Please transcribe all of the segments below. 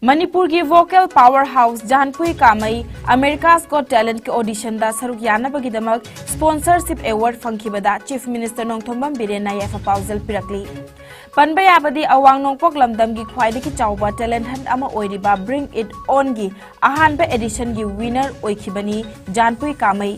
मणिपुर की vocal power house Janpui Kamei America's Got Talent के audition दा सरुक यानबगीदमक स्पॉन्सरशिप अवार्ड फंखिबदा चीफ मिनिस्टर नोंथोंबम बिरेन याफा पाउजल पिरकली पनबा याबदी अवांग नोंपोक लमदम की ख्वाइदगी चाउबा टैलेंट हंट अमा ओइरिबा ब्रिंग इट ऑन की अहानबा एडिशन की विनर ओइखिबनी जानपुई कामई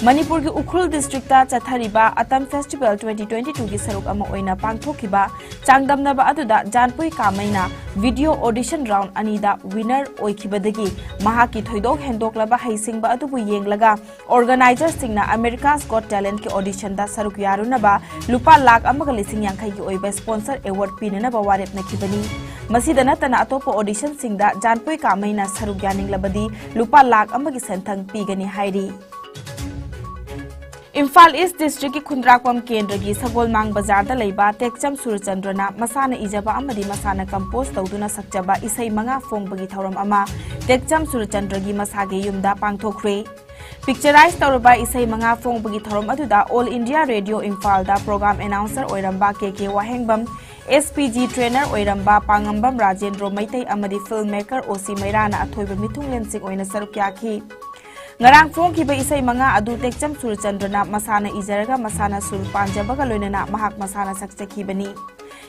मणिपुर की उखरुल डिस्ट्रिक्ट चथरिबा अतम फेस्टिवल 2022 की सरुक अमा ओइना पांगथोखिबा चांगदमनबा अदुदा जानपुई कामैना वीडियो ऑडिशन राउंड अनीदा विनर ओइखिबदगी महाकी थोइदोक हेंदोकलबा हैसिंगबा अदुबु येंगलगा ऑर्गेनाइजर सिंगना अमेरिका's Got Talent के ऑडिशन दा सरुक यारुनबा लुपा लाख अमगा लिसिंग यांखै की ओइबा स्पॉन्सर अवार्ड पिननबा वारेपनखिबनी मसीदा नतना अतोप ऑडिशन सिंगदा जानपुई कामैना सरुक यानिंगलबदी लुपा लाख अमगी सेंथंग पीगनी हाइरी इम्फाल ईस्ट डिस्ट्रिक्ट की खुंद्राकम केंद्र की सगोलमांग बाजार दा लेबा टेक्चम सूरचंद्रना मसाना इजबा अमदी मसाना कंपोज तौदुना सक्चबा इसै मंगा फोंगबगी थौरम अमा टेक्चम सूरचंद्र की मसागे युमदा पांगथोखरे पिक्चराइज तौरबा इसै मंगा फोंगबगी थौरम अदुदा ऑल इंडिया रेडियो इम्फाल दा प्रोग्राम अनाउंसर ओइरंबा के वाहेंगबम SPG trainer ओइरंबा पांगंबम Rajendra Meitei अमदी film maker ओसी मैराना अथोइबा मिथुंगलेंसिंग ओइना सरुक याखी ngarang phong ki ba isai manga adu tekcham surchandrna masana ijaraga masana sur panjabaga loinana mahak masana sakchaki bani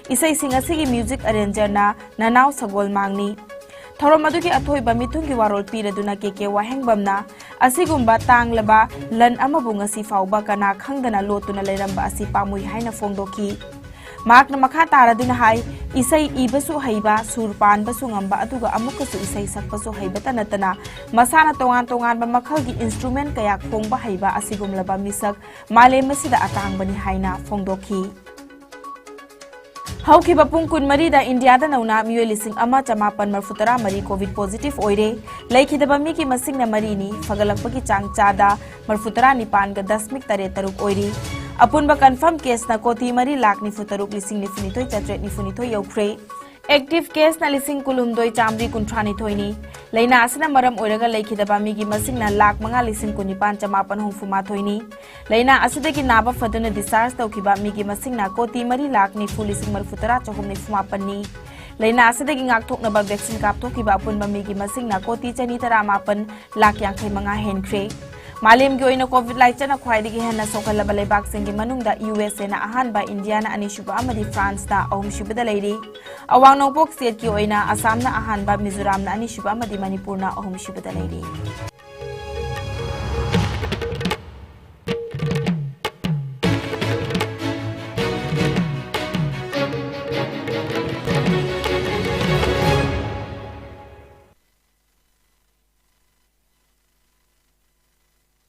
isai singasi ki music arranger na nanaw sagol mangni thorom adu ki athoi ba mithung ki warol piraduna ke wahengbamna asigumba tanglaba lan amabunga si fauba kana khangdana lotuna leiramba asi pamui haina fongdoki mark मखा तारदुना high इसै इबसु हैबा सुरपान Basu ngamba aduga amukkasu isai sakpasu haibata natana masana tongan tongan ba makhal gi instrument kaya khongba haiba asigumlaba misak malem masida atang bani haina phongdokhi हौकी बपुंग कुनमरी दा India दा नौना मियो लिसिंग अमा चमापन मरफुतरा मरी Covid positive ओइरे लैखिदबा मी की मसिंग न मरीनी फगलकपकी चांग चादा मरफुतरा निपान ग 10.3 ओइरी अपुनबा कंफर्म केस ना कोती मरी लाख निफुतरुक लिसिंग निफुनिथोय चत्रेट निफुनिथोय यौख्रे एक्टिव केस ना लिसिंग कुलुमदोय चामरी कुंथ्रानिथोयनी लैना असना मरम ओइरगा लैखिदबा मी की मसिंग ना लाख मंगा लिसिंग कुनिपान चमापन हुफुमाथोयनी लैना असदगी नाबा फदुना डिस्चार्ज तौखिबा मी की मसिंग ना कोती मरी लाख निफु लिसिंग मरफुतरा चहुम निफुमापननी लैना असदगी ngaktoknaba vaccine kapthokiba अपुनबा मी की मसिंग ना कोती चनी तरा मापन लाख यांखै मंगा हेनख्रे मालेम की ओइना कोविड लाइचना ख्वाइदगी हेना सोखलबा लेबाक सिंगी मनुंगदा USA ना अहानबा इंडिया ना अनिशुबा अमदी फ्रांस ना अहुमशुबदा लेरी अवांग नोंपोक स्टेट की ओइना असम ना अहानबा मिजोरम ना अनिशुबा अमदी मणिपुर ना अहुमशुबदा लेरी